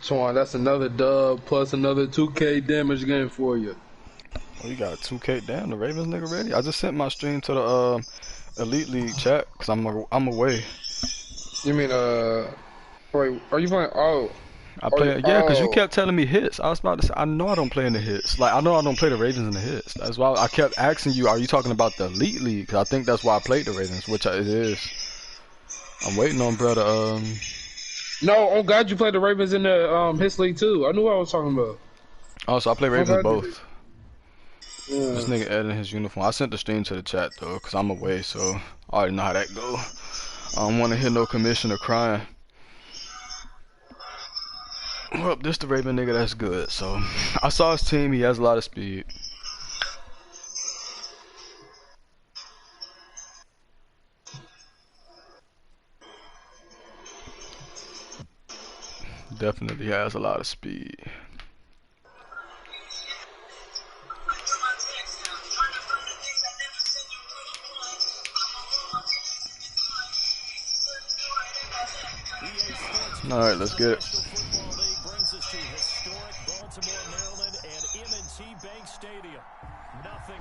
Twan, that's another dub plus another 2K damage game for you. Oh, you got 2K. Damn, the Ravens nigga ready. I just sent my stream to the Elite League chat because I'm away. You mean wait, are you playing? I Oh, play, yeah, because you oh. kept telling me hits. I was about to say, I know I don't play in the hits. Like, I know I don't play the Ravens in the hits. That's why I kept asking you, are you talking about the Elite League? Because I think that's why I played the Ravens, which it is. I'm waiting on brother. No, oh God, you played the Ravens in the his league too. I knew what I was talking about. Oh, so I play Oh Ravens God, did it. both. This Yeah. nigga editing his uniform. I sent the stream to the chat, though, because I'm away, so I already know how that go. I don't want to hear no commissioner crying. Well, this the Raven nigga that's good. So I saw his team. He has a lot of speed. Definitely has a lot of speed. All right, let's get it.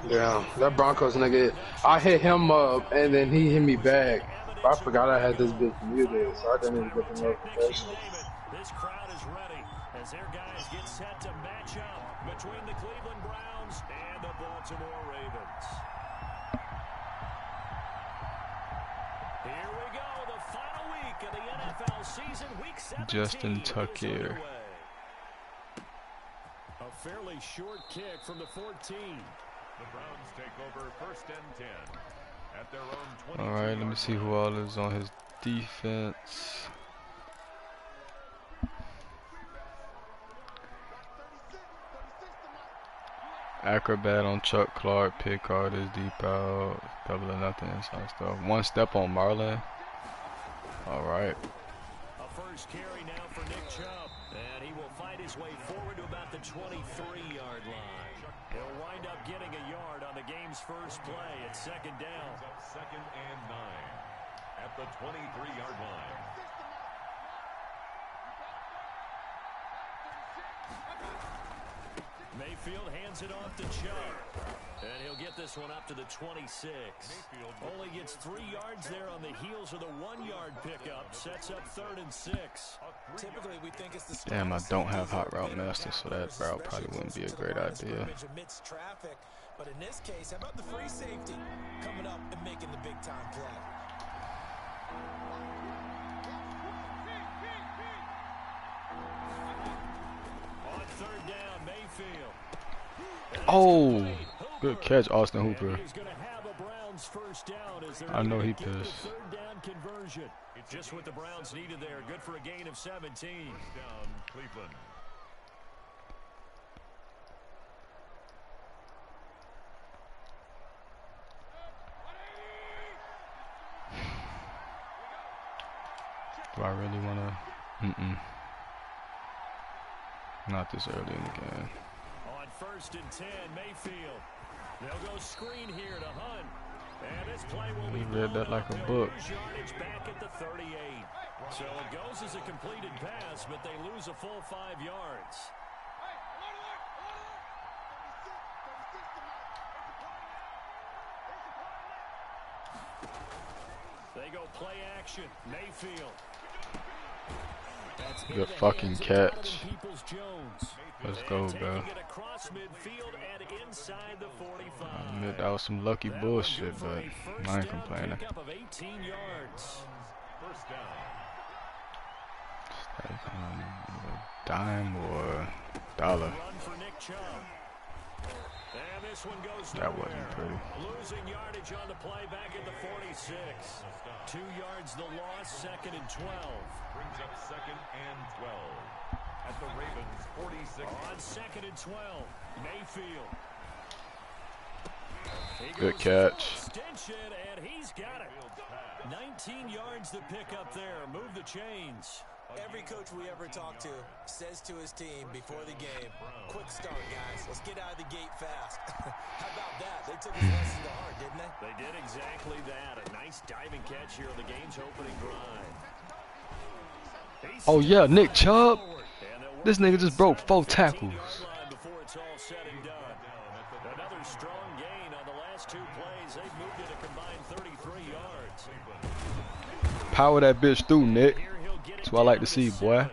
Yeah, that Broncos nigga, I hit him up and then he hit me back. I forgot I had this bitch muted, so I didn't even get the notification. This crowd is ready as their guys get set to match up between the Cleveland Browns and the Baltimore Ravens. Here we go, the final week of the NFL season, week 17. Justin Tucker. A fairly short kick from the 14. The Browns take over 1st and 10 at their own 20. All right, let me see who all is on his defense. Acrobat on Chuck Clark, pick artist, deep out, double or nothing, inside stuff. One step on Marlin. All right. A first carry now for Nick Chubb, and he will fight his way forward to about the 23-yard line. He'll wind up getting a yard on the game's first play at 2nd down. 2nd and 9 at the 23-yard line. Mayfield hands it off to Chubb, and he'll get this one up to the 26. Only gets 3 yards there on the heels of the 1-yard pickup. Sets up 3rd and 6. Typically, we think it's the Damn, I don't have hot route master, so that route probably wouldn't be a great idea. Traffic, but in this case, how about the free safety coming up and making the big time play? On 3rd down, Mayfield. Oh, good catch, Austin Hooper. I know he pissed. 3rd down conversion. Just what the Browns needed there. Good for a gain of 17. Down Cleveland. Do I really want to? Not this early in the game. On 1st and 10, Mayfield. They'll go screen here to Hunt. And this play will be read that like a book. Yardage back at the 38. So it goes as a completed pass, but they lose a full 5 yards. They go play action. Mayfield. Good fucking catch. Let's go, bro. I admit that was some lucky bullshit, but I ain't complaining. Dime or dollar. That wasn't pretty. Losing yardage on the play back at the 46. 2 yards the loss, 2nd and 12. Brings up 2nd and 12 at the Ravens 46. On 2nd and 12, Mayfield. Good catch. Extension, and he's got it. 19 yards to pick up there. Move the chains. Every coach we ever talk to says to his team before the game, quick start, guys. Let's get out of the gate fast. How about that? They took his lesson to heart, didn't they? They did exactly that. A nice diving catch here on the game's opening drive. Oh, yeah, Nick Chubb. This nigga just broke 4 tackles. Before it's all said and done. Another strong gain on the last 2 plays. They've moved it a combined 33 yards. Power that bitch through, Nick. That's what I like to see, boy.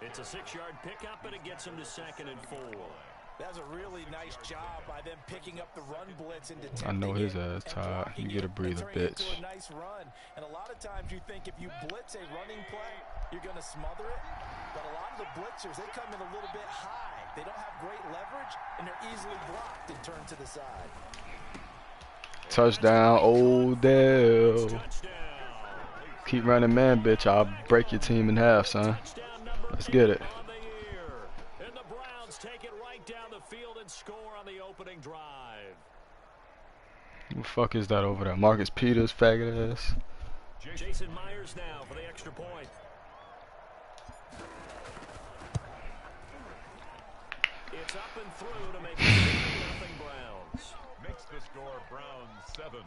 It's a 6-yard pickup, but it gets him to 2nd and 4. That's a really nice job by them picking up the run blitz and I know his ass tired. You get a breather, bitch. A nice run. And a lot of times you think if you blitz a running play, you're going to smother it. But a lot of the blitzers, they come in a little bit high. They don't have great leverage, and they're easily blocked and turned to the side. Touchdown, Odell. Keep running, man, bitch. I'll break your team in half, son. Let's get it. And the Browns take it right down the field and score on the opening drive. Who the fuck is that over there? Marcus Peters, faggot ass. Jason Myers now for the extra point. It's up and through to make it 7-0 Browns. Makes the score Browns 7,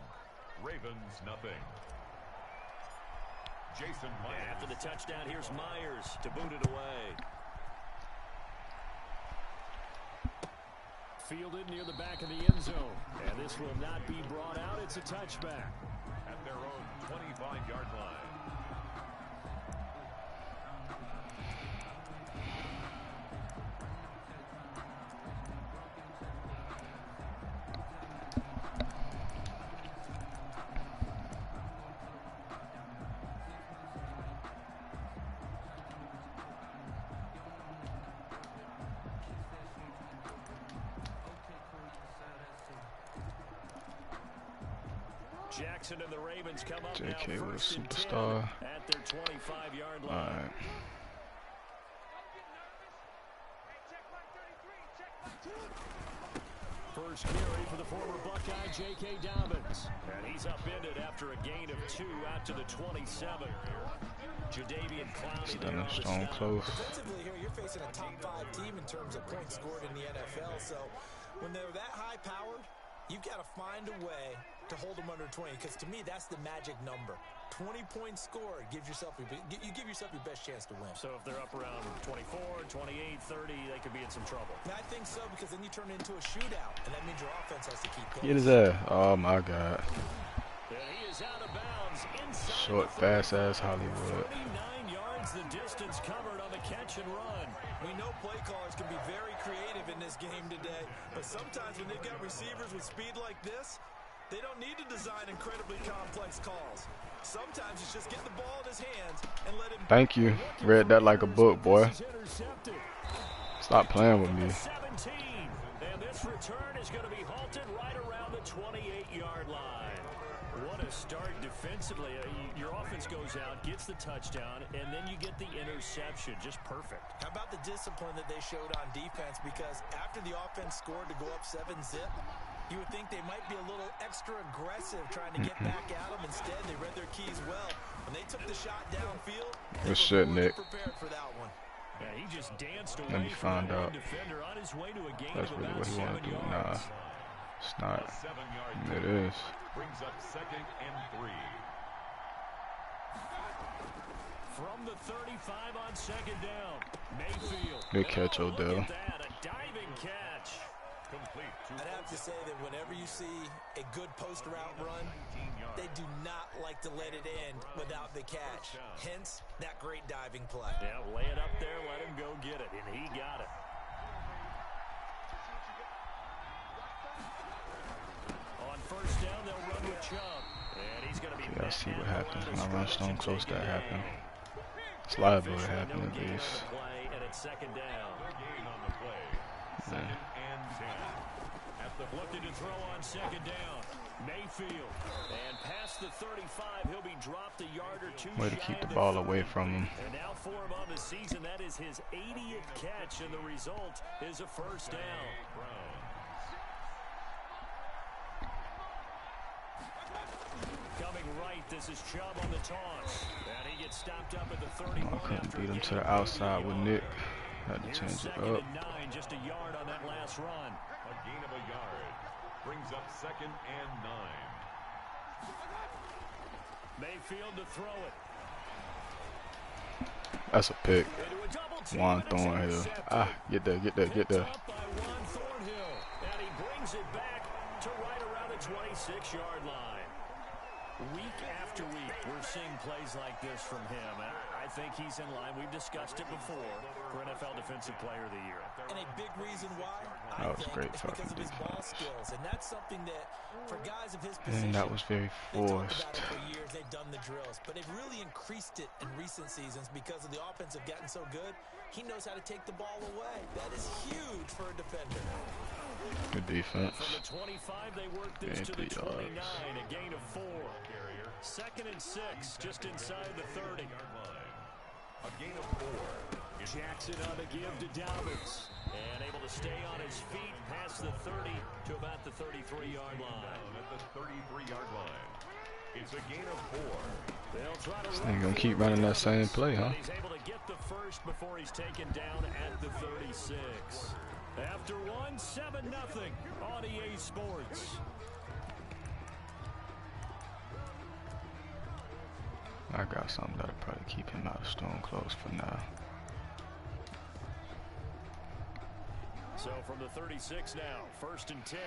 Ravens nothing. Jason Myers. After the touchdown, here's Myers to boot it away. Fielded near the back of the end zone. And this will not be brought out. It's a touchback. At their own 25-yard line. Jackson and the Ravens come up JK now with a first and 10 superstar. at their 25-yard line. Alright. First carry for the former Buckeye, J.K. Dobbins. And he's upended after a gain of 2 out to the 27. Jadavian Clowney there on the Stone stop. close. Defensively here, you're facing a top 5 team in terms of points scored in the NFL. So when they're that high-powered, you've got to find a way to hold them under 20, because to me, that's the magic number. 20 points scored gives yourself you give yourself your best chance to win. So if they're up around 24, 28, 30, they could be in some trouble. And I think so, because then you turn it into a shootout, and that means your offense has to keep pace. Get his ass. Oh my god. And he is out of bounds inside Short, fast ass Hollywood. 39 yards the distance covered on the catch and run. We know play callers can be very creative in this game today, but sometimes when they've got receivers with speed like this, they don't need to design incredibly complex calls. Sometimes it's just get the ball in his hands and let him. Thank you. Read that like a book, boy. Stop playing with me. 17, and this return is going to be halted right around the 28-yard line. What a start defensively. Your offense goes out, gets the touchdown, and then you get the interception. Just perfect. How about the discipline that they showed on defense? Because after the offense scored to go up 7-zip, you would think they might be a little extra aggressive trying to get back at them. Instead, they read their keys well. When they took the shot downfield, they Good shit, were Nick. prepared for that one. Yeah, he just danced away Let me from find that out. defender on his way to a gain That's of really about what he 7 want to do. yards. Nah, it's not. A 7-yard It is. brings up 2nd and 3. From the 35 on 2nd down, Mayfield. Good catch, Oh, look Odell. at that, a diving catch. Complete to I'd have to say that whenever you see a good post route run, they do not like to let it end without the catch. Hence, that great diving play. Yeah, lay it up there, let him go get it, and he got it. On first down, they'll run with Chubb, and he's going to be. Yeah, I see what happens when I run stone close. That happen. It's liable to happen at least. And it's 2nd down. gain on the play. 2nd and 10. At the Looking to throw on 2nd down. Mayfield. And past the 35, he'll be dropped a yard or 2 Way to shy keep the of ball 30. away from him. And now for him on the season, that is his 80th catch, and the result is a first down. Coming right, this is Chubb on the toss. And he gets stopped up at the 31. I couldn't after beat a him to gain the of outside 80 with yards. Nick. Had to Here's change it 2nd up. and 9, just a yard on that last run. A gain of a yard brings up 2nd and 9. Mayfield to throw it. That's a pick. Juan Thornhill. Ah, get there. And he brings it back to right around the 26-yard line. Week after week, we're seeing plays like this from him. And I think he's in line. We've discussed it before for NFL Defensive Player of the Year. And a big reason why, That was great is because of his ball skills. And that's something that, for guys of his position, and that was very they talked forced. about it for years. They've done the drills. But they've really increased it in recent seasons because of the offense have gotten so good. He knows how to take the ball away. That is huge for a defender. Good defense. From the 25, they work this to the 29, a gain of 4. 2nd and 6, just inside the 30. A gain of 4. Jackson on the give to Dobbins. And able to stay on his feet past the 30 to about the 33-yard line. At the 33-yard line. It's a gain of 4. They'll try to This nigga gonna keep running that same play, huh? He's able to get the first before he's taken down at the 36. After 1, 7-0 on EA Sports. I got something that'll probably keep him out of Stone Close for now. So from the 36 now, 1st and 10.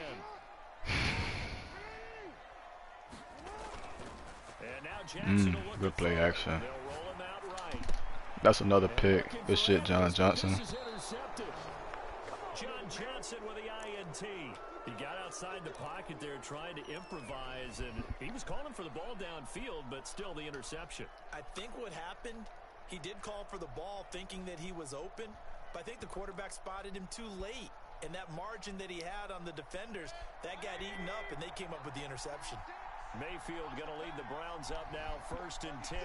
And now Jackson will look good play to throw. action. They'll roll him out right. That's another pick. Good shit, John Johnson. This is intercepted. John Johnson with the INT. He got outside the pocket there trying to improvise, and he was calling for the ball downfield, but still the interception. I think what happened, he did call for the ball thinking that he was open, but I think the quarterback spotted him too late. And that margin that he had on the defenders, that got eaten up, and they came up with the interception. Mayfield going to lead the Browns up now, 1st and 10,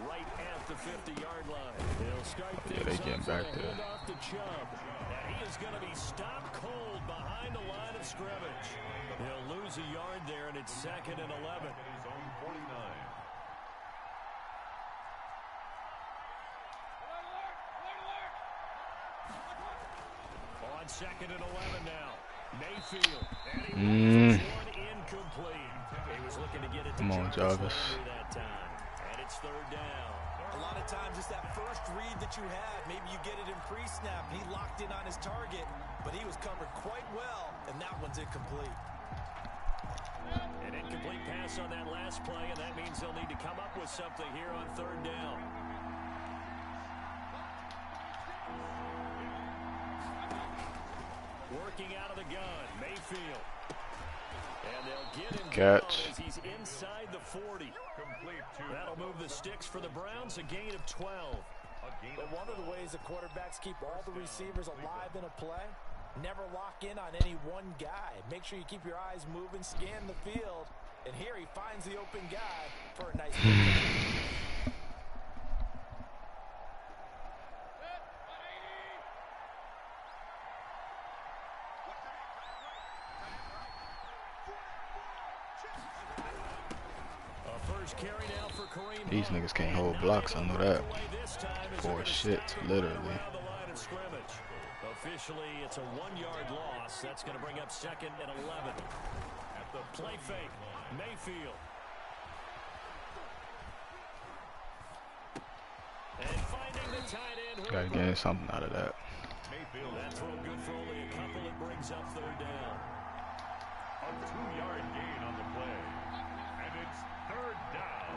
right at the 50-yard line. They'll start Yeah, they getting back there. off to Chubb. And he is going to be stopped cold behind the line of scrimmage. They'll lose a yard there, and it's 2nd and 11. His own 49. On 2nd and 11 now. Mayfield. And he one incomplete. He was looking to get it to Come on, Jarvis. that time. And it's 3rd down. A lot of times it's that first read that you have. Maybe you get it in pre-snap. He locked in on his target, but he was covered quite well, and that one's incomplete. An incomplete pass on that last play, and that means they'll need to come up with something here on 3rd down. Working out of the gun, Mayfield. And they'll get him Catch. as he's inside the 40. Complete to That'll move the sticks for the Browns, a gain of 12. But one of the ways the quarterbacks keep all the receivers alive in a play, never lock in on any one guy. Make sure you keep your eyes moving, scan the field, and here he finds the open guy for a nice pickup. These niggas can't hold blocks, I know that. Poor shit, literally. Officially, it's a 1-yard loss. That's going to bring up 2nd and 11. At the play fake, Mayfield. And finding the tight end. Gotta get something out of that. Mayfield, that's real good for only a couple. It brings up 3rd down. a 2-yard gain on the play. And it's 3rd down.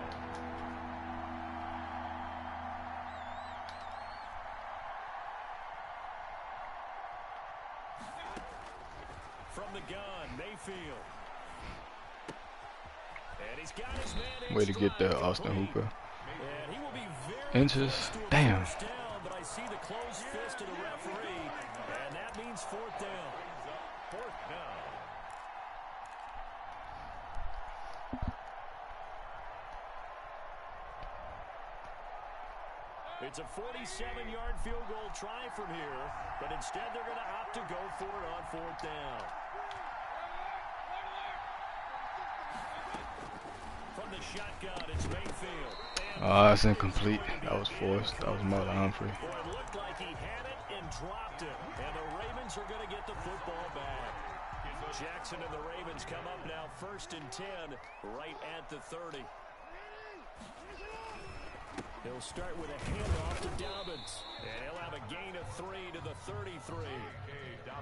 From the gun, Mayfield. And he's got his man in Way to get stride. there, Austin Hooper. And he will be very Inches. close to a Damn. first down, but I see the closed fist of the referee, and that means 4th down. 4th down. It's a 47-yard field goal try from here, but instead they're going to opt to go for it on 4th down. From the shotgun, it's Mayfield. That's incomplete. That was forced. That was Marlon Humphrey. Boy, it looked like he had it and dropped it, and the Ravens are going to get the football back. Jackson and the Ravens come up now 1st and 10, right at the 30. He'll start with a handoff to Dobbins. And he'll have a gain of 3 to the 33.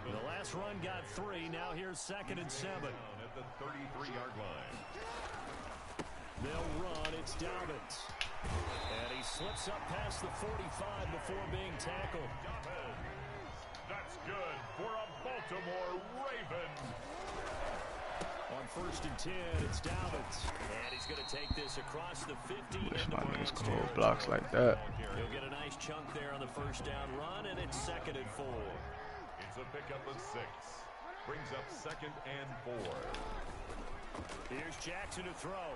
The last run got 3. Now here's 2nd and 7. At the 33-yard line. They'll run. It's Dobbins. And he slips up past the 45 before being tackled. That's good for a Baltimore Raven. On 1st and 10, it's Dobbins. And he's going to take this across the 50. Wish my niggas could hold blocks like that. He'll get a nice chunk there on the 1st down run, and it's 2nd and 4. It's a pickup of 6. Brings up 2nd and 4. Here's Jackson to throw.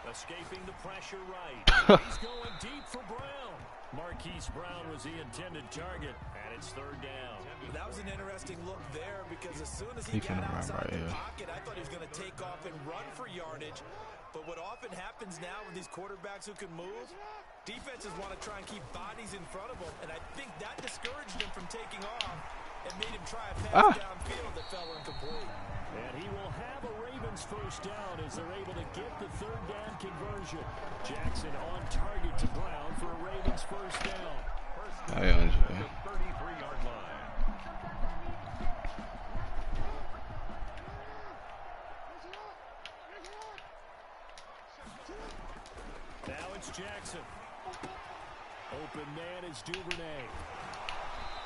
Escaping the pressure right. He's going deep for Brown. Marquise Brown was the intended target, and it's 3rd down. That was an interesting look there because as soon as he got outside the pocket, I thought he was going to take off and run for yardage. But what often happens now with these quarterbacks who can move, defenses want to try and keep bodies in front of them, and I think that discouraged him from taking off and made him try a pass downfield that fell incomplete. And he will have a Ravens 1st down as they're able to get the 3rd down conversion. Jackson on target to Brown for a Ravens 1st down. The 33-yard line. Now it's Jackson. Open man is Duvernay.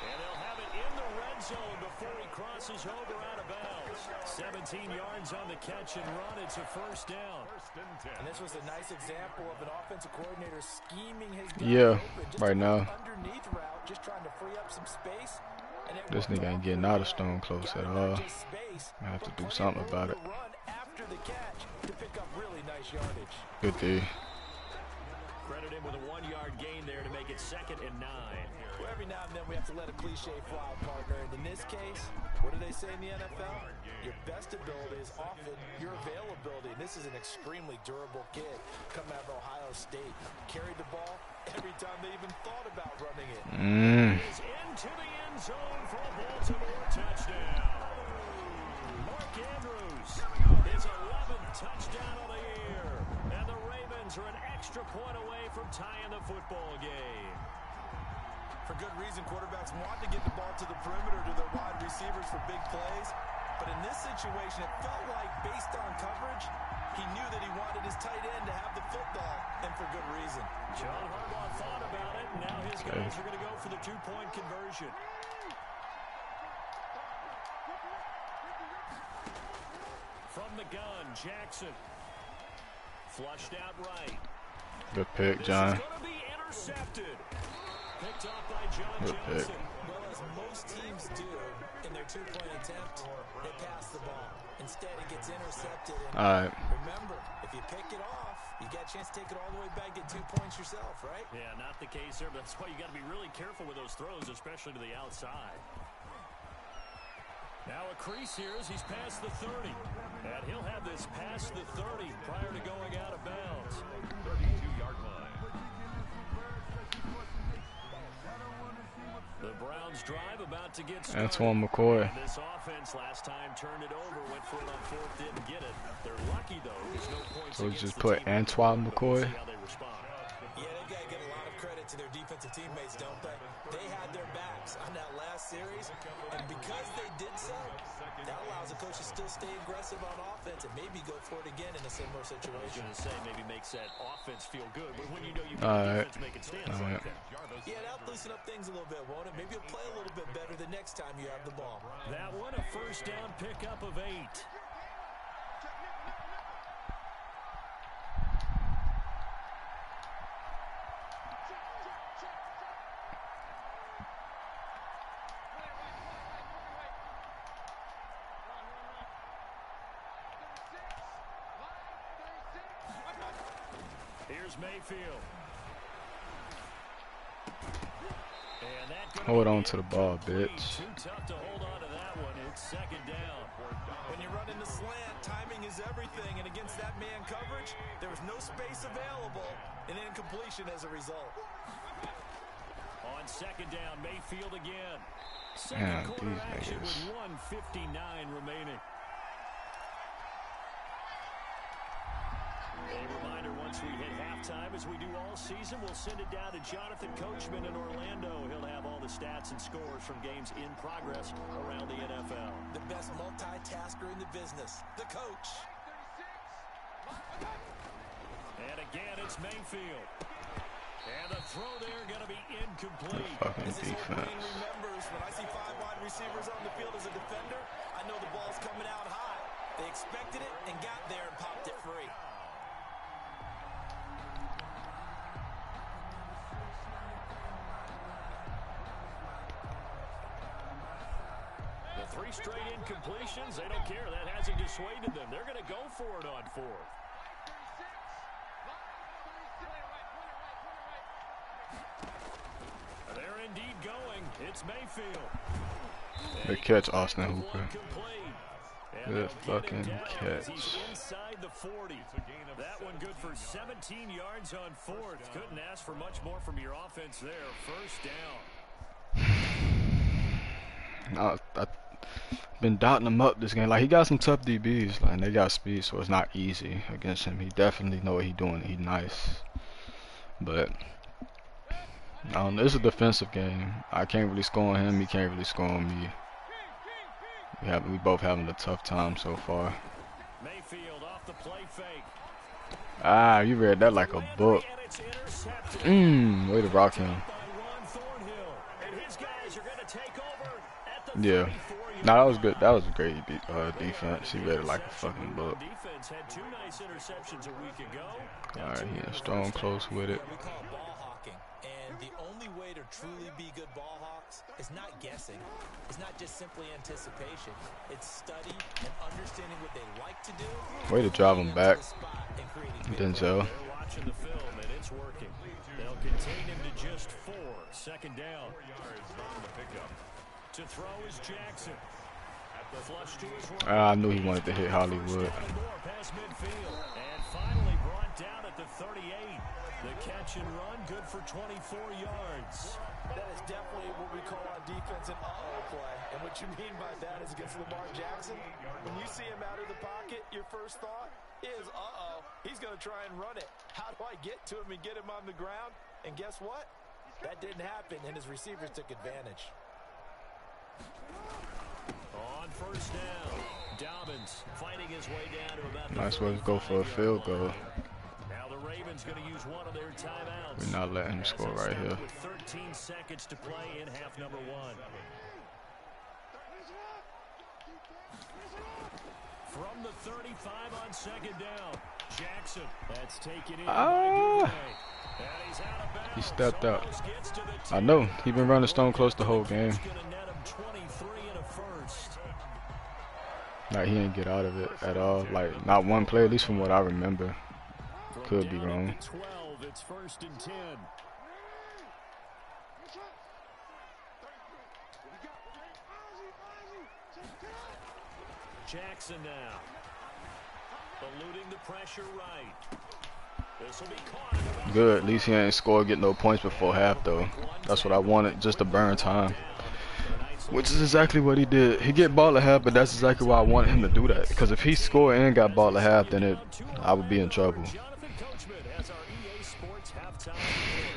And they'll have it in the red zone before he crosses over out of bounds. 17 yards on the catch and run. It's a 1st down. And this was a nice example of an offensive coordinator scheming his guy open, just right now. Underneath route, just trying to free up some space. And This nigga ain't getting out of stone close at all. I have to do something about it. Run after the catch to pick up really nice yardage. Good D. Credit him with a 1-yard gain there to make it 2nd and 9. Well, every now and then we have to let a cliche fly, partner. And in this case, what do they say in the NFL? Your best ability is often your availability. And this is an extremely durable kid coming out of Ohio State. Carried the ball every time they even thought about running it. He's into the end zone for a Baltimore touchdown. Mark Andrews, his 11th touchdown of the year. And the Ravens are an extra point away from tying the football game. For good reason, quarterbacks want to get the ball to the perimeter to their wide receivers for big plays. But in this situation, it felt like based on coverage, he knew that he wanted his tight end to have the football, and for good reason. John Harbaugh thought about it, and now his guys are going to go for the 2-point conversion. From the gun, Jackson. Flushed out right. Good pick, John. This is going to be intercepted. Picked off by John Good Johnson. Well, as most teams do in their 2-point attempt, they pass the ball. Instead, it gets intercepted. And All right. remember, if you pick it off, you got a chance to take it all the way back, get 2 points yourself, right? Yeah, not the case there, but that's why you got to be really careful with those throws, especially to the outside. Now a crease here as he's past the 30. And he'll have this past the 30 prior to going out of bounds. 32-yard line. The Browns drive about to get started. Antoine McCoy. And this offense last time turned it over, went for it on 4th, didn't get it. They're lucky though. There's no points. So we just put Antoine McCoy. See how they respond. Yeah, they've got to give a lot of credit to their defensive teammates, don't they? They had their backs on that last series, and because they did so, that allows the coach to still stay aggressive on offense and maybe go for it again in a similar situation. I was going to say maybe makes that offense feel good, but when you know you've got defense making stands like that. Yeah, that'll loosen up things a little bit, won't it? Maybe you'll play a little bit better the next time you have the ball. That one, a 1st down pickup of 8. Here's Mayfield. Hold on to the ball, bitch. Too tough to hold on to that one. It's 2nd down. When you run in the slant, timing is everything, and against that man coverage, there was no space available, and incompletion as a result. On 2nd down, Mayfield again. Second quarter action with 1:59 remaining. A reminder once Once we hit halftime, as we do all season, we'll send it down to Jonathan Coachman in Orlando. He'll have all the stats and scores from games in progress around the NFL. The best multitasker in the business, the coach. And again, it's Mayfield. And the throw there going to be incomplete. As his old brain remembers, when I see 5 wide receivers on the field as a defender, I know the ball's coming out high. They expected it and got there and popped it free. The 3 straight incompletions, they don't care. That hasn't dissuaded them. They're going to go for it on 4th. They're indeed going. It's Mayfield. Good catch, Austin Hooper. Good fucking catch. Inside the 40. That one good for 17 yards on 4th. Couldn't ask for much more from your offense there. First down. I've been dotting him up this game. Like, he got some tough DBs, like, and they got speed, so it's not easy against him. He definitely know what he's doing. He's nice, but it's a defensive game. I can't really score on him. He can't really score on me. We both having a tough time so far. Mayfield off the play fake. Ah, you read that like a book. Way to rock him. Yeah. No, that was good. That was a great defense. He read it like a fucking book. Alright, he in strong close with it. We call it ball hawking. And the only way to truly be good ball hawks is not guessing. It's not just simply anticipation. It's study and understanding what they like to do. Way to drive him back. Denzel. They're watching the film and it's working. They'll contain him to just 4. Second down. To throw is Jackson. The flush to his right. I knew he wanted to hit Hollywood. Past midfield. And finally brought down at the 38. The catch and run good for 24 yards. That is definitely what we call on defense an uh-oh play. And what you mean by that is against Lamar Jackson, when you see him out of the pocket, your first thought is, uh-oh, he's going to try and run it. How do I get to him and get him on the ground? And guess what? That didn't happen, and his receivers took advantage. On first down, Dobbins fighting his way down to about the Might as well go for a field goal. Now the Ravens going to use one of their timeouts. We're not letting him score right here. With 13 seconds to play in half number 1. From the 35 on second down, Jackson. That's taken in by Goulet. He stepped up. I know. He been running stone close the whole game. Like, he didn't get out of it at all. Like, not one play, at least from what I remember. Could be wrong. 12, it's 1st and 10. Jackson now. Eluding the pressure right. This will be caught. Good. At least he ain't scored, get no points before half, though. That's what I wanted, just to burn time. Which is exactly what he did. He get ball at half, but that's exactly why I wanted him to do that. Because if he scored and got ball at half, then I would be in trouble.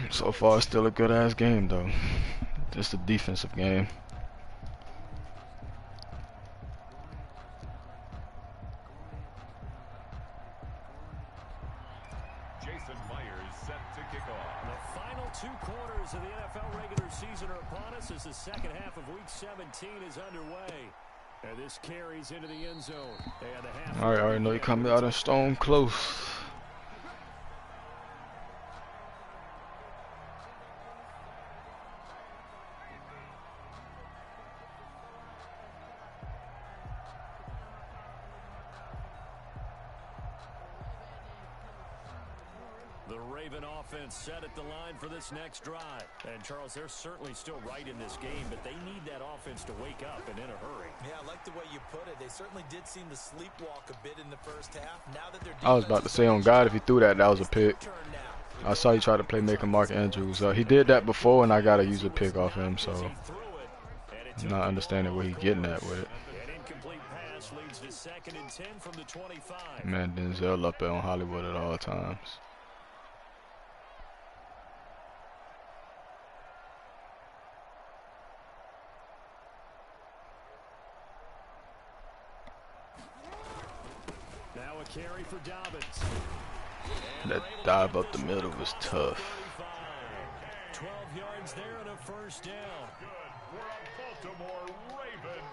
So far, it's still a good-ass game, though. Just a defensive game. Jason Myers set to kick off. The final 2 quarters of the NFL regular season are upon us as the second half of Week 17 is underway. And this carries into the end zone. All right, I already know you coming out of stone close. The Raven offense set at the line for this next drive. And, Charles, they're certainly still right in this game, but they need that offense to wake up and in a hurry. Yeah, I like the way you put it. They certainly did seem to sleepwalk a bit in the first half. Now that they're I was about to say, on God, if he threw that, that was a pick. I saw you try to play making Mark Andrews. He did that before, and I got to use a pick off him, so I'm not understanding what he's getting at with it. Pass leads to 2nd and 10 from the 25. Man, Denzel up there on Hollywood at all times. a carry for Dobbins. That dive up the middle was tough. 12 yards there and a first down. Good for a Baltimore Raven.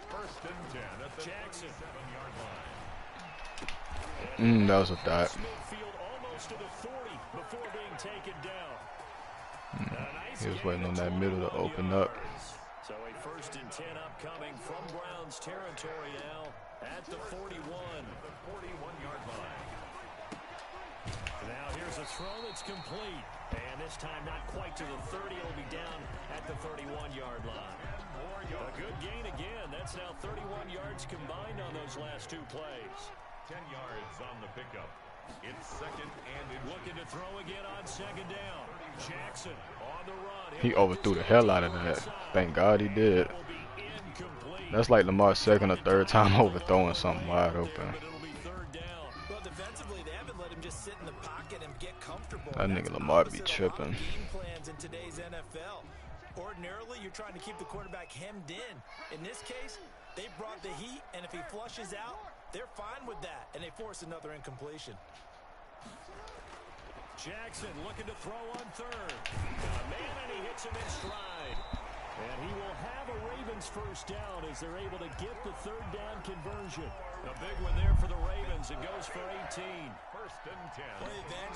First and 10 at the Jackson. 37-yard line. That was a dot. Midfield almost to the 40 before being taken down. He was waiting on that middle to open up. So a first and 10 upcoming from Browns territory now at the 41. The 41-yard line. Now here's a throw that's complete. And this time not quite to the 30. It'll be down at the 31-yard line. A good gain again. That's now 31 yards combined on those last two plays. 10 yards on the pickup. It's second and looking to throw again on second down. Jackson on the run. He overthrew the hell out of that. Thank God he did. That's like Lamar's second or third time overthrowing something wide open. Well, defensively, they haven't let him just sit in the pocket and get comfortable. That nigga Lamar be tripping. Game plans in today's NFL. Ordinarily, you're trying to keep the quarterback hemmed in. In this case, they brought the heat, and if he flushes out, they're fine with that, and they force another incompletion. Jackson looking to throw on third. Got a man, and he hits him in stride. And he will have a Ravens first down as they're able to get the third down conversion. A big one there for the Ravens. It goes for 18. first and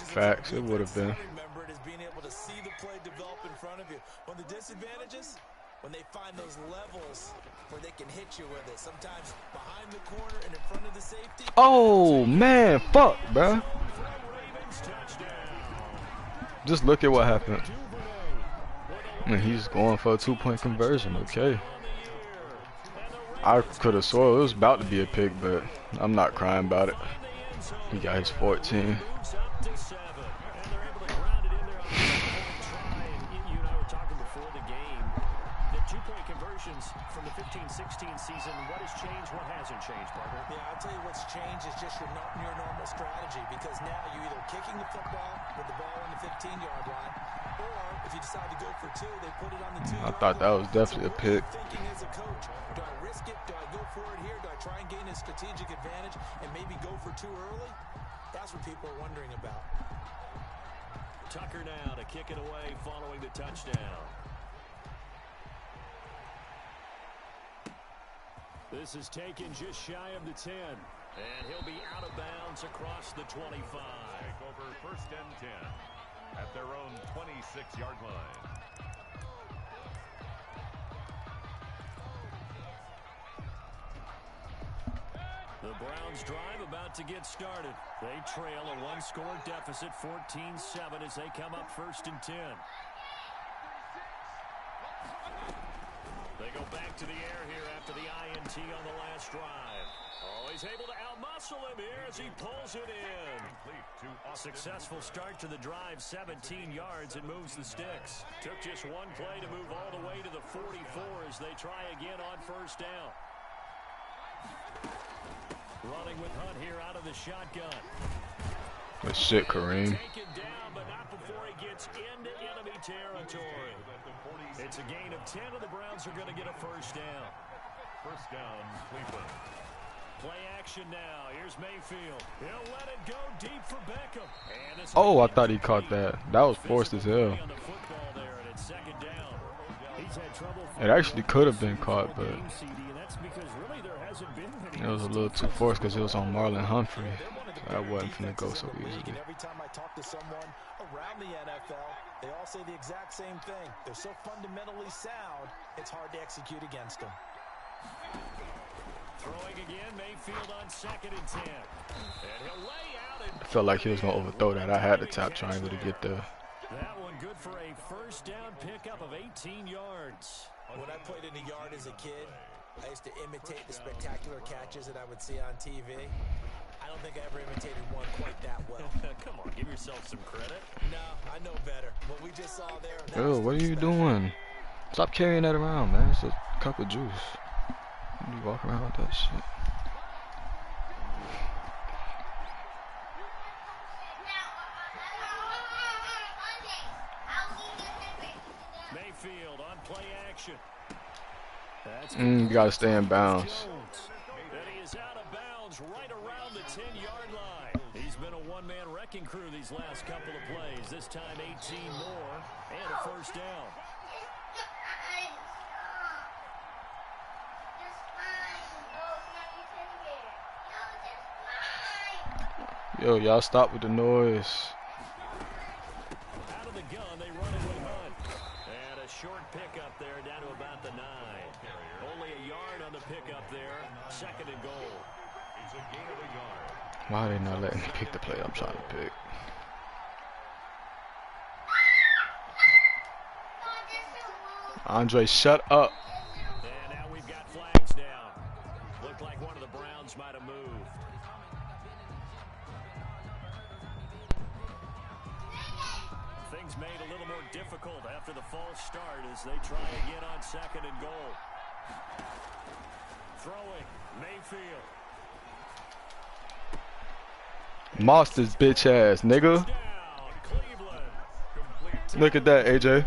10. Facts, it would have been. Remember it as being able to see the play develop in front of you. When the disadvantages, when they find those levels where they can hit you with it. Sometimes behind the corner and in front of the safety. Oh man, fuck, bro. Just look at what happened. And he's going for a 2-point conversion. Okay. I could have swore it was about to be a pick, but I'm not crying about it. He got his 14. From the 15-16 season, what has changed, what hasn't changed, partner? Yeah, I'll tell you what's changed is just your normal strategy, because now you're either kicking the football with the ball on the 15-yard line, or if you decide to go for two, they put it on the 2-yard line. I thought that was definitely a pick. Thinking as a coach, do I risk it? Do I go for it here? Do I try and gain a strategic advantage and maybe go for two early? That's what people are wondering about. Tucker now to kick it away following the touchdown. This is taken just shy of the 10. And he'll be out of bounds across the 25. Take over first and 10 at their own 26-yard line. The Browns drive about to get started. They trail a one-score deficit, 14-7, as they come up first and 10. They go back to the air here after the INT on the last drive. Oh, he's able to outmuscle him here as he pulls it in. Successful start to the drive, 17 yards, and moves the sticks. Took just one play to move all the way to the 44 as they try again on first down. Running with Hunt here out of the shotgun. Good shit, Kareem. Taken down, but not before he gets into enemy territory. It's a gain of 10, and the Browns are going to get a first down. First down, Cleveland. Play action now. Here's Mayfield. He'll let it go deep for Beckham. Oh, I thought he caught that. That was forced as hell. It actually could have been caught, but it was a little too forced because it was on Marlon Humphrey. So that wasn't finna go so easily. Every time I talk to someone around the NFL, they all say the exact same thing. They're so fundamentally sound, it's hard to execute against them. Throwing again, Mayfield on second and 10. And he'll lay out and I felt like he was gonna overthrow that. I had the top triangle to get there. that one good for a first down pickup of 18 yards. When I played in the yard as a kid, I used to imitate the spectacular catches that I would see on TV. I don't think I ever imitated one quite that well. Come on, give yourself some credit. No, I know better. What we just saw there. Yo, what are you doing? Stop carrying that around, man. It's a cup of juice. You walk around with that shit. Mayfield on play action. That's You gotta stay in bounds. That he is out of bounds Browns right around the 10-yard line. He's been a one-man wrecking crew these last couple of plays. This time 18 more and a first down. Yo, y'all stop with the noise. Out of the gun, they run it with Hunt. And a short pickup there down to about the 9. Only a yard on the pickup there. Second and goal. It's a gain of a yard. Why are they not letting me pick the play I'm trying to pick? Andre, shut up. And now we've got flags down. Looked like one of the Browns might have moved. Things made a little more difficult after the false start as they try again on second and goal. Throwing, Mayfield. Moss this bitch ass, nigga. Look at that, AJ.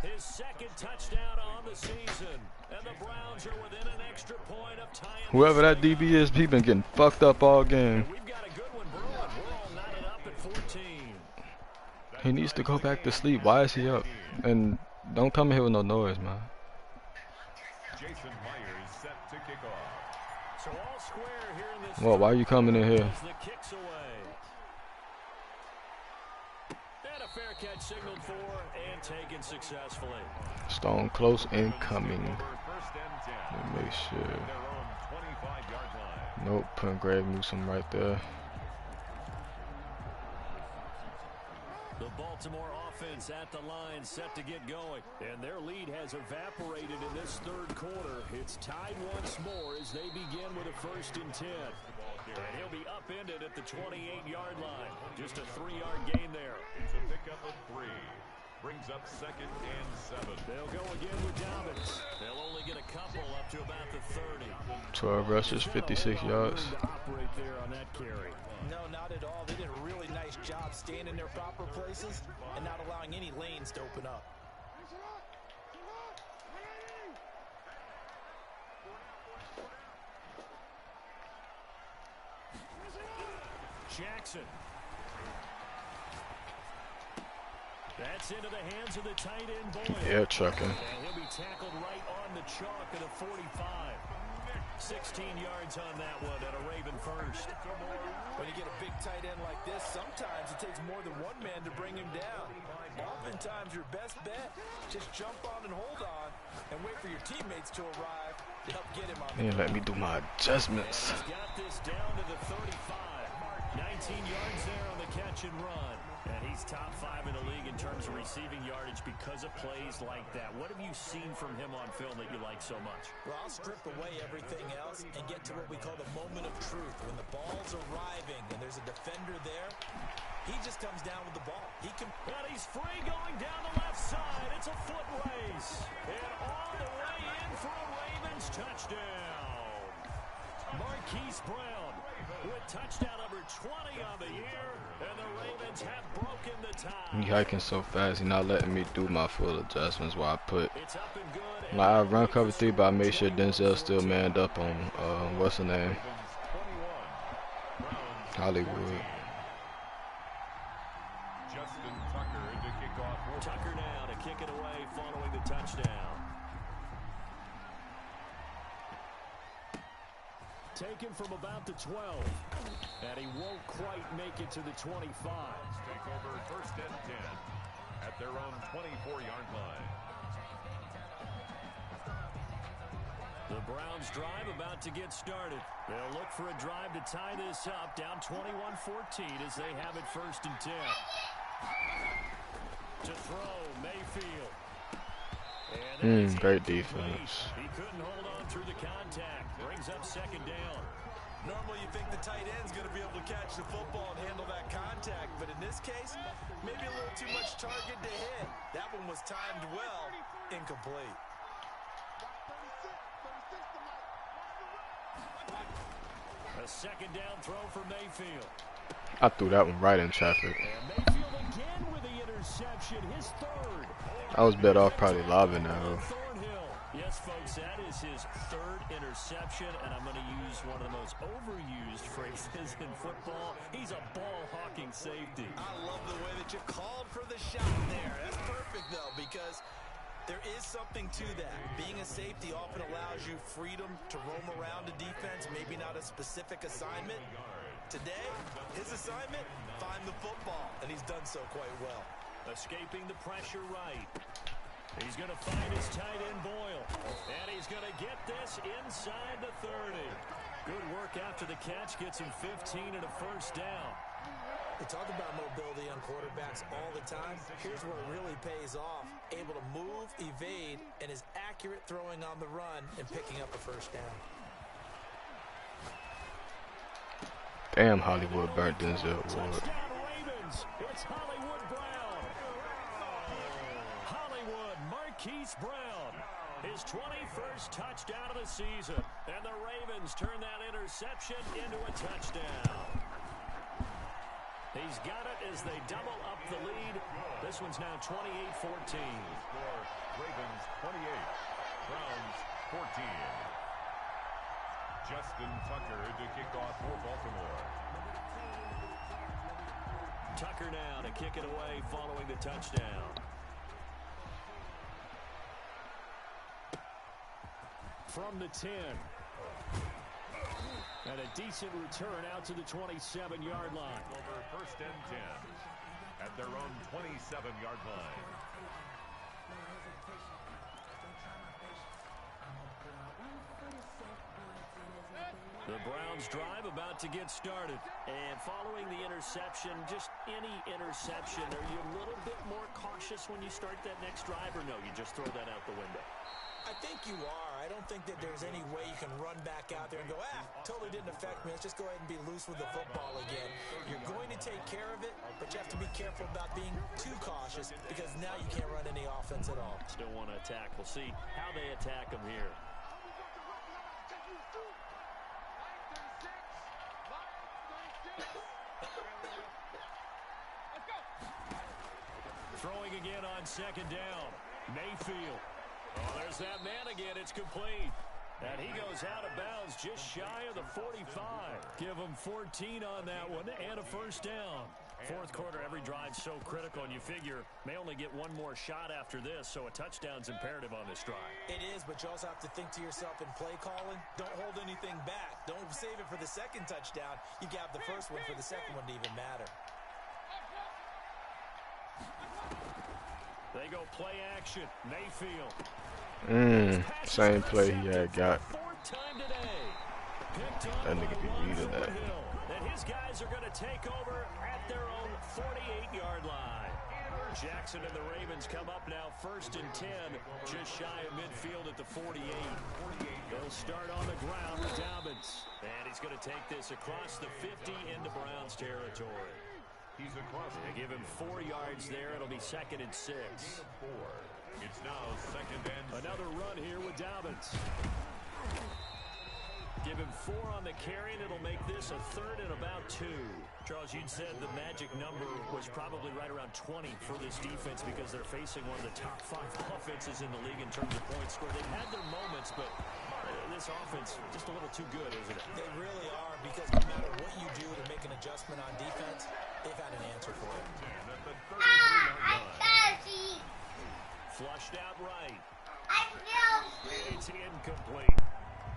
His second touchdown on the season, and the Browns are within an extra point of tying. Whoever that DB is, he been getting fucked up all game. We've got a good one brewing. We're all knotted up at 14. He needs to go back to sleep. Why is he up? And don't come here with no noise, man. Jason Myers set to kick off. So all square here in this. Well, why are you coming in here? The kicks away. And a fair catch signaled for and taken successfully. Stone close incoming. First and 10. Let me make sure. Their own 25-yard line. Nope, putting Greg Newsome right there. The Baltimore offense at the line set to get going. And their lead has evaporated in this third quarter. It's tied once more as they begin with a 1st and 10. And he'll be upended at the 28-yard line. Just a 3-yard gain there. It's a pickup of 3. Brings up 2nd and 7. They'll go again with Dobbins. They'll only get a couple up to about the 30. 12 rushes, 56 yards. To operate there on that carry. No, not at all. They did a really nice job staying in their proper places and not allowing any lanes to open up. Jackson. That's into the hands of the tight end Boyle. Air trucking. And he'll be tackled right on the chalk at a 45. 16 yards on that one at a Raven first. When you get a big tight end like this, sometimes it takes more than one man to bring him down. Oftentimes your best bet, just jump on and hold on and wait for your teammates to arrive to help get him on the They let me do my adjustments. He's got this down to the 35. 19 yards there on the catch and run. And he's top 5 in the league in terms of receiving yardage because of plays like that. What have you seen from him on film that you like so much? Well, I'll strip away everything else and get to what we call the moment of truth. When the ball's arriving and there's a defender there, he just comes down with the ball. And he's free going down the left side. It's a foot race. And all the way in for a Ravens touchdown. Marquise Brown with touchdown number 20 on the year. And the Ravens have broken the tie. He hiking so fast, he's not letting me do my full adjustments while I put. It's up and good. Like, I run cover 3, but I make sure Denzel still manned up on, what's the name? Hollywood. Justin Tucker to kick off. Tucker now to kick it away following the touchdown. Taken from about the 12. And he won't quite make it to the 25. Take over 1st and 10 at their own 24-yard line. The Browns drive about to get started. They'll look for a drive to tie this up, down 21-14 as they have it 1st and 10. To throw, Mayfield. And great defense. He couldn't hold on through the contact. Brings up 2nd down. Normally you think the tight end's going to be able to catch the football and handle that contact, but in this case, maybe a little too much target to hit. That one was timed well, incomplete. A 2nd down throw for Mayfield. I threw that one right in traffic. And Mayfield again with the interception, his 3rd. I was better off probably lobbing that. Thornhill. Yes, folks, that is his third interception, and I'm going to use one of the most overused phrases in football. He's a ball-hawking safety. I love the way that you called for the shot there. That's perfect, though, because there is something to that. Being a safety often allows you freedom to roam around a defense, maybe not a specific assignment. Today, his assignment, find the football, and he's done so quite well. Escaping the pressure right. He's going to find his tight end Boyle, and he's going to get this inside the 30. Good work after the catch, gets him 15 and a first down. We talk about mobility on quarterbacks all the time. Here's where it really pays off. Able to move, evade, and is accurate throwing on the run and picking up a first down. Damn, Hollywood burnt Denzel Ward. Touchdown Ravens. It's Hollywood Brown. Hollywood Marquise Brown. His 21st touchdown of the season. And the Ravens turn that interception into a touchdown. He's got it as they double up the lead. This one's now 28-14. Ravens 28, Browns 14. Justin Tucker to kick off for Baltimore. Tucker now to kick it away following the touchdown. From the 10. And a decent return out to the 27-yard line. Over first and 10 at their own 27-yard line. The Browns drive about to get started. And following the interception, just any interception, are you a little bit more cautious when you start that next drive, or no, you just throw that out the window? I think you are. I don't think that there's any way you can run back out there and go, totally didn't affect me. Let's just go ahead and be loose with the football again. You're going to take care of it, but you have to be careful about being too cautious because now you can't run any offense at all. Still want to attack. We'll see how they attack them here. Throwing again on second down. Mayfield. Oh, there's that man again. It's complete. And he goes out of bounds just shy of the 45. Give him 14 on that one and a first down. Fourth quarter, every drive so critical, and you figure may only get one more shot after this, so a touchdown's imperative on this drive. It is, but you also have to think to yourself in play calling, don't hold anything back. Don't save it for the second touchdown. You can have the first one for the second one to even matter. They go play action. Mayfield. Same play he had got. Fourth time today. That nigga be reading that. And his guys are going to take over at their own 48-yard line. Jackson and the Ravens come up now first and 10, just shy of midfield at the 48. They'll start on the ground with Dobbins. And he's going to take this across the 50 into Browns territory. He's across. They give him 4 yards there. It'll be second and 6. It's now second and 6. Another run here with Dobbins. Give him 4 on the carry, and it'll make this a third and about 2. Charles, you'd said the magic number was probably right around 20 for this defense because they're facing one of the top 5 offenses in the league in terms of points scored. They've had their moments, but this offense just a little too good, isn't it? They really are, because no matter what you do to make an adjustment on defense, they've had an answer for it. Flushed out right. I know. It's incomplete.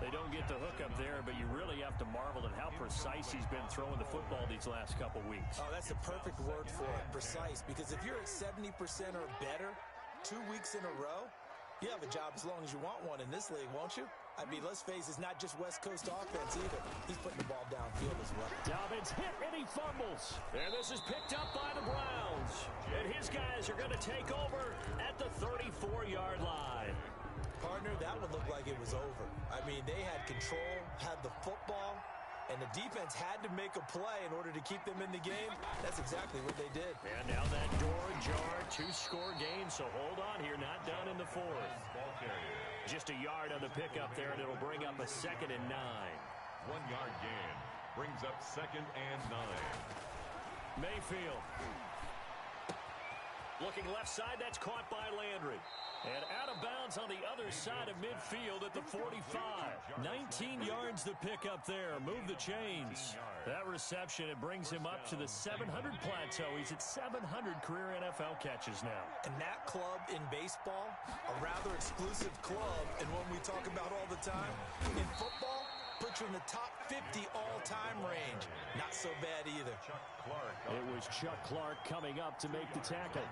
They don't get the hook up there, but you really have to marvel at how precise he's been throwing the football these last couple weeks. Oh, that's the perfect word for it, precise, because if you're at 70% or better 2 weeks in a row, you have a job as long as you want one in this league, won't you? I mean, let's face it, it's not just West Coast offense either. He's putting the ball downfield as well. Dobbins hit and he fumbles. And this is picked up by the Browns. And his guys are going to take over at the 34-yard line. Partner, that would look like it was over. I mean, they had control, had the football, and the defense had to make a play in order to keep them in the game. That's exactly what they did. And now that door ajar, 2-score game, so hold on here, not done in the fourth. Ball carrier. Just a yard on the pickup there, and it'll bring up a second and 9. 1-yard gain brings up second and 9. Mayfield. Looking left side, that's caught by Landry. And out of bounds on the other side of midfield at the 45. 19 yards to pick up there. Move the chains. That reception, it brings him up to the 700 plateau. He's at 700 career NFL catches now. And that club in baseball, a rather exclusive club, and one we talk about all the time. In football, puts you in the top 50 all-time range. Not so bad either. It was Chuck Clark coming up to make the tackle.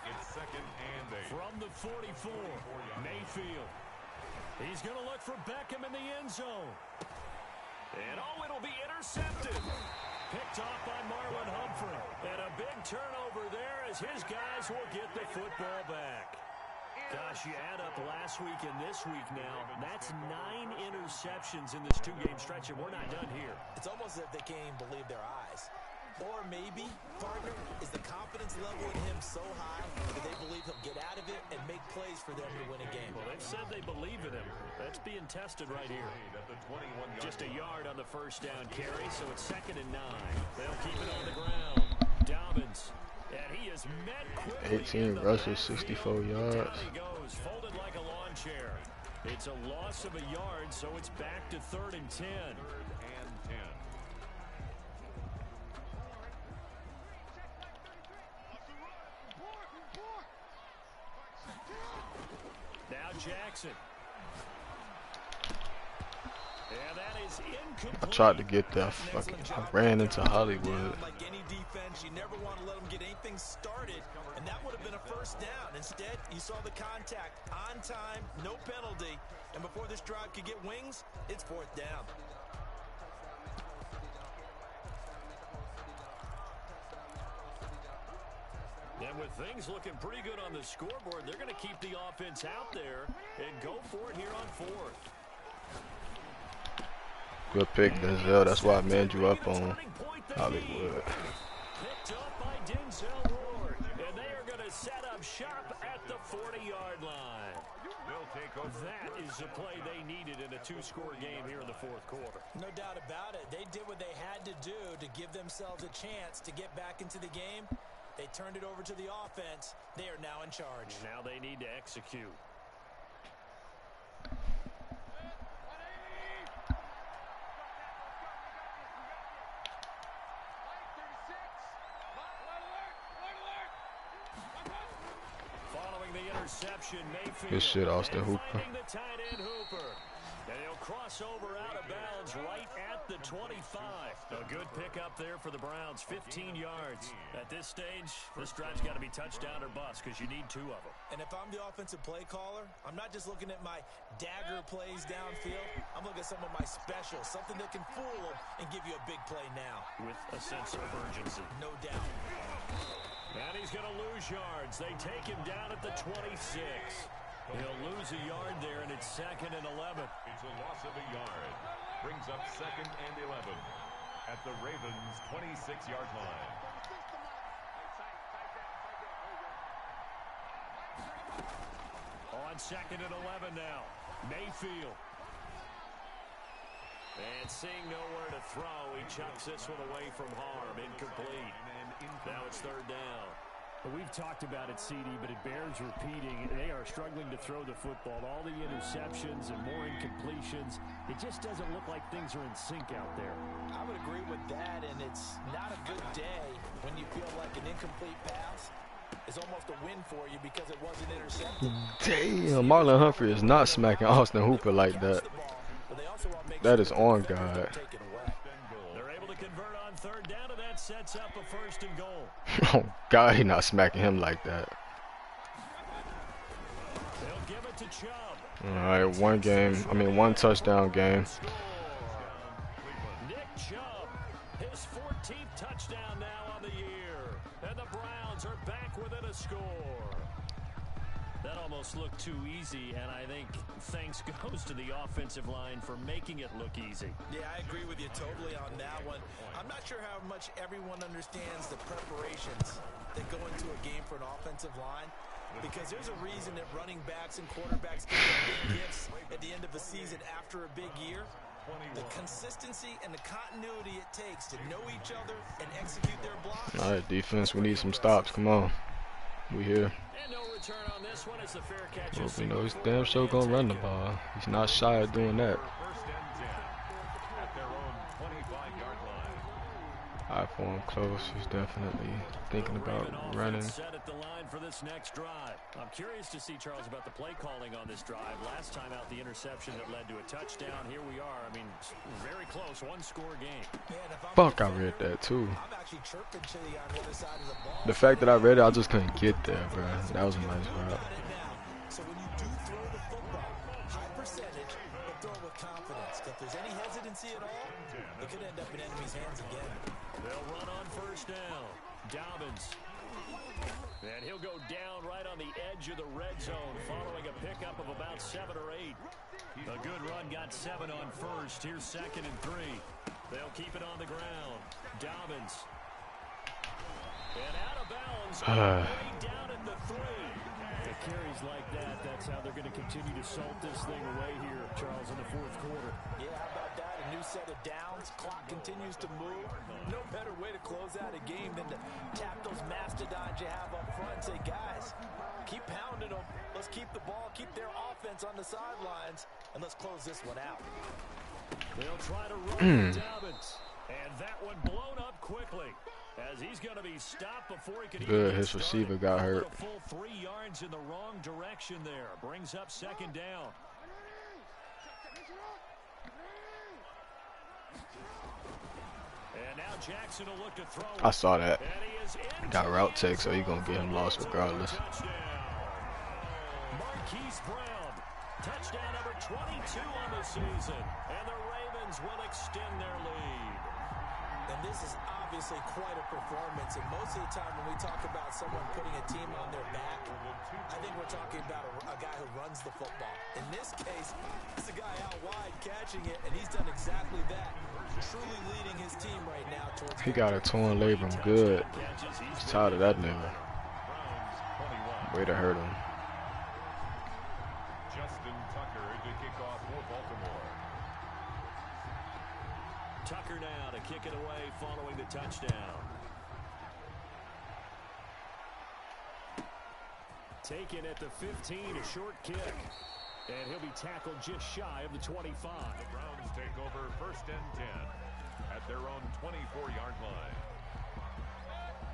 It's 2nd and 8. From the 44, Mayfield. He's going to look for Beckham in the end zone. And, oh, it'll be intercepted. Picked off by Marlon Humphrey. And a big turnover there as his guys will get the football back. Gosh, you add up last week and this week now, that's 9 interceptions in this 2-game stretch, and we're not done here. It's almost as if they can't even believe their eyes. Or maybe, partner, is the confidence level in him so high that they believe he'll get out of it and make plays for them to win a game. Well, they've said they believe in him. That's being tested right here. Just a yard on the first down carry, so it's 2nd and 9. They'll keep it on the ground. Dobbins. And he is met quickly. 18 rushes, 64 yards. Down he goes, folded like a lawn chair. It's a loss of a yard, so it's back to 3rd and 10. Now Jackson. And that is incomplete. I tried to get that. I ran into Hollywood. Like any defense, you never want to let them get anything started, and that would have been a first down. Instead, you saw the contact on time, no penalty, and before this drive could get wings, it's 4th down. And with things looking pretty good on the scoreboard, they're going to keep the offense out there and go for it here on 4th. Good pick, Denzel. That's why I manned you up on Hollywood. Picked up by Denzel Ward, and they are going to set up shop at the 40-yard line. That is the play they needed in a 2-score game here in the 4th quarter. No doubt about it. They did what they had to do to give themselves a chance to get back into the game. They turned it over to the offense. They are now in charge. Now they need to execute. Following the interception, Mayfield. Good shit, Austin Hooper. The tight end Hooper. And he'll cross over out of bounds right at the 25. A good pickup there for the Browns, 15 yards. At this stage, this drive's got to be touchdown or bust because you need 2 of them. And if I'm the offensive play caller, I'm not just looking at my dagger plays downfield. I'm looking at some of my specials, something that can fool them and give you a big play now. With a sense of urgency. No doubt. And he's going to lose yards. They take him down at the 26. He'll lose a yard there, and it's 2nd and 11. It's a loss of a yard. Brings up 2nd and 11 at the Ravens' 26-yard line. On 2nd and 11 now. Mayfield. And seeing nowhere to throw, he chucks this one away from harm. Incomplete. Now it's 3rd down. Well, we've talked about it, CD, but it bears repeating. They are struggling to throw the football. All the interceptions and more incompletions. It just doesn't look like things are in sync out there. I would agree with that, and it's not a good day when you feel like an incomplete pass is almost a win for you because it wasn't intercepted. Damn, Marlon Humphrey is not smacking Austin Hooper like that. That is on God. They're able to convert on 3rd down, and that sets up a 1st and goal. Oh God, he not smacking him like that. They'll give it to Chubb. All right, one touchdown game. Nick Chubb, his 14th touchdown now on the year, and the Browns are back within a score. That almost looked too easy, and I think thanks goes to the offensive line for making it look easy. Yeah, I agree with you totally on that one. I'm not sure how much everyone understands the preparations that go into a game for an offensive line, because there's a reason that running backs and quarterbacks get big gifts at the end of a season after a big year. The consistency and the continuity it takes to know each other and execute their blocks. All right, defense, we need some stops. Come on. We here. And no return on this one as the fair catch Well, is you know, he's singled damn forward sure and gonna run the taken. ball. He's not shy of doing that. First and 10 at their own 25-yard line. Eye for him close. He's definitely thinking about running. Set at the line for this next drive. I'm curious to see, Charles, about the play calling on this drive. Last time out, the interception that led to a touchdown. Here we are. I mean, very close, one-score game. Fuck, I read that too. I'm actually chirping Chili on the other side of the ball. The fact that I read it, I just couldn't get there, bro. That was a nice route. So when you do throw the football, high percentage, but throw it with confidence. If there's any hesitancy at all, it could end up in enemy's hands again. They'll run on first down. Dobbins. And he'll go down right on the edge of the red zone following a pickup of about 7 or 8. A good run got 7 on first. Here's 2nd and 3. They'll keep it on the ground. Dobbins. And out of bounds. Way down at the 3. The carries like that, that's how they're going to continue to salt this thing away here, Charles, in the fourth quarter. Yeah, how about that? A new set of downs. Clock continues to move. No better way to close out a game than to tap those mastodons you have up front and say, guys, keep pounding them. Let's keep the ball, keep their offense on the sidelines, and let's close this one out. They'll try to run Dobbins. And that one blown up quickly. As he's going to be stopped before he can Good, even his receiver got hurt. A full 3 yards in the wrong direction there. Brings up 2nd down. And now Jackson will look to throw. I saw that. And he is in. Got route tech, so he's gonna get him lost regardless. Marquise Brown, touchdown number 22 on the season. And the Ravens will extend their lead. And this is obviously quite a performance. And most of the time when we talk about someone putting a team on their back, I think we're talking about a guy who runs the football. In this case, it's a guy out wide catching it, and he's done exactly that. Truly leading his team right now towards. He got a torn labrum good. He's tired of that nigga. Way to hurt him. Justin Tucker to kick off for Baltimore. Tucker now to kick it away following the touchdown. Taken at the 15, a short kick. And he'll be tackled just shy of the 25. The Browns take over 1st and 10 at their own 24-yard line.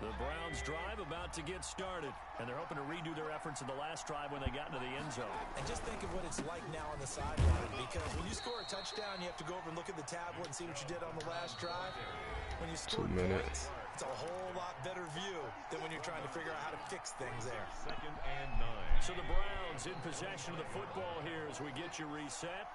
The Browns drive about to get started, and they're hoping to redo their efforts in the last drive when they got into the end zone. And just think of what it's like now on the sideline, because when you score a touchdown, you have to go over and look at the tablet and see what you did on the last drive. When you score 2 minutes. points, it's a whole lot better view than when you're trying to figure out how to fix things there. 2nd and 9. So the Browns in possession of the football here as we get you reset.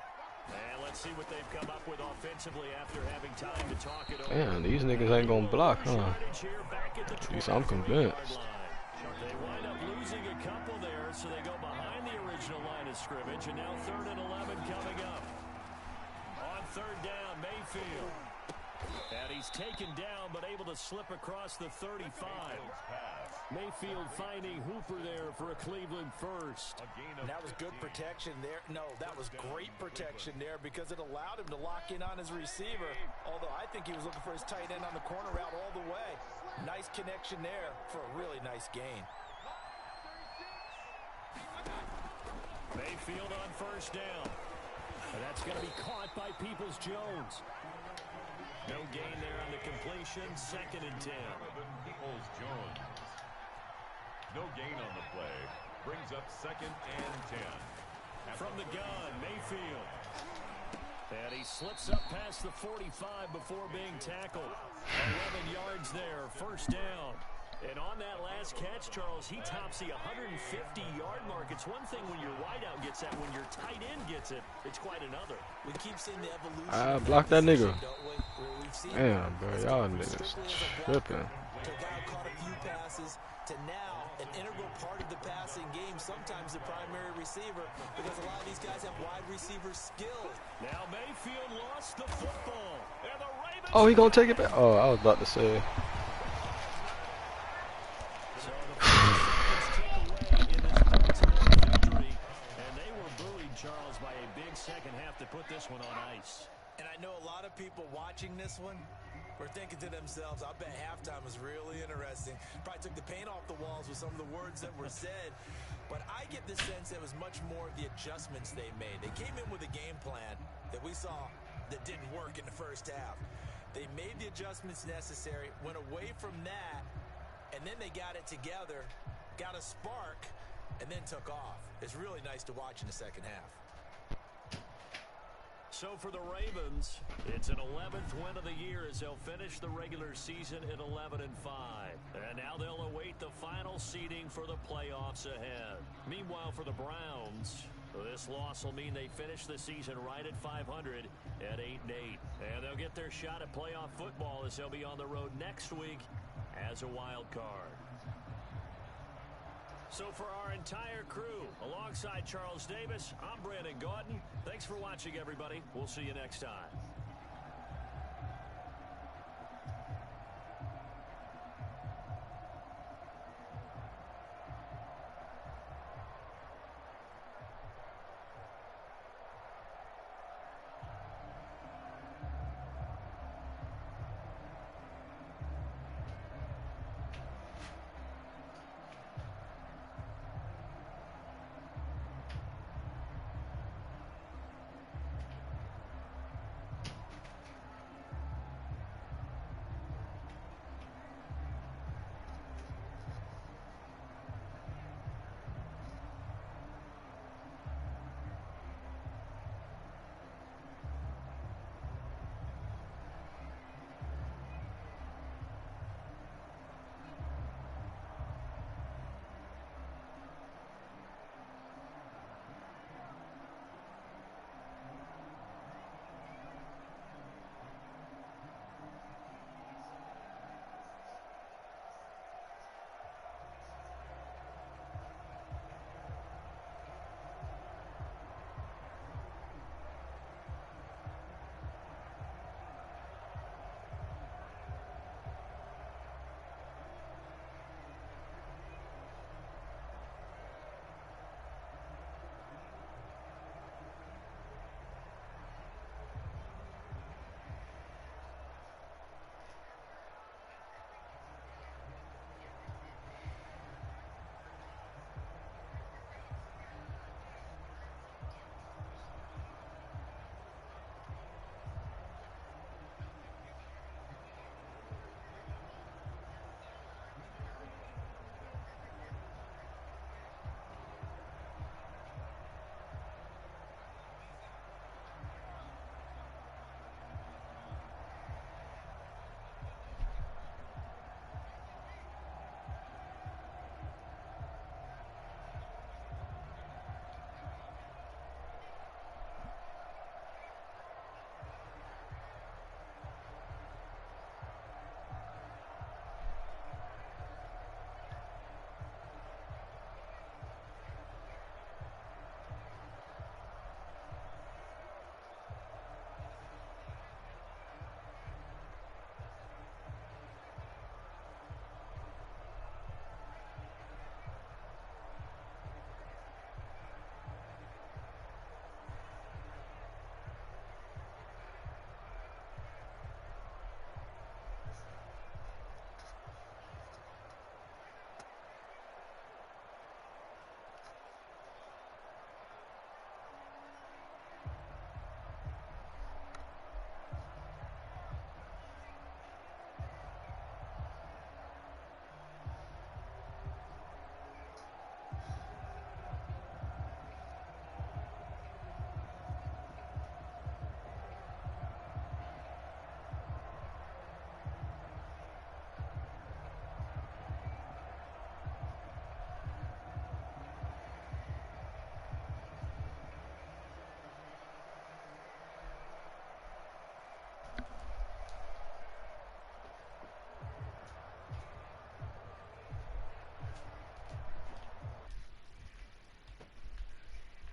And let's see what they've come up with offensively after having time to talk it over. Damn, these niggas ain't gonna block, huh? At least I'm convinced. They wind up losing a couple there, so they go behind the original line of scrimmage, and now 3rd and 11 coming up. On 3rd down, Mayfield. And he's taken down, but able to slip across the 35. Mayfield finding Hooper there for a Cleveland first. And that was good protection there. No, that was great protection there because it allowed him to lock in on his receiver. Although I think he was looking for his tight end on the corner route all the way. Nice connection there for a really nice gain. Mayfield on 1st down. And that's going to be caught by Peoples-Jones. No gain there on the completion. 2nd and 10. Peoples-Jones. No gain on the play. Brings up 2nd and 10. From the gun, Mayfield. And he slips up past the 45 before being tackled. 11 yards there, 1st down. And on that last catch, Charles, he tops the 150-yard mark. It's one thing when your wideout gets that. When your tight end gets it, it's quite another. We keep seeing the evolution. I blocked that nigga. We've Damn, bro, y'all niggas tripping. Caught a few passes to now an integral part of the passing game, sometimes the primary receiver, because a lot of these guys have wide receiver skills. Now Mayfield lost the football. And the Ravens. Oh, he gonna take it back? Oh, I was about to say. So the Patriots took away in this part-time victory, and they were bullied, Charles, by a big second half to put this one on ice. And I know a lot of people watching this one were thinking to themselves, I bet halftime was really interesting. Probably took the paint off the walls with some of the words that were said. But I get the sense that it was much more of the adjustments they made. They came in with a game plan that we saw that didn't work in the first half. They made the adjustments necessary, went away from that, and then they got it together, got a spark, and then took off. It's really nice to watch in the second half. So for the Ravens, it's an 11th win of the year as they'll finish the regular season at 11-5. And now they'll await the final seeding for the playoffs ahead. Meanwhile, for the Browns, this loss will mean they finish the season right at 500 at 8-8. And they'll get their shot at playoff football as they'll be on the road next week as a wild card. So for our entire crew, alongside Charles Davis, I'm Brandon Gaudin. Thanks for watching, everybody. We'll see you next time.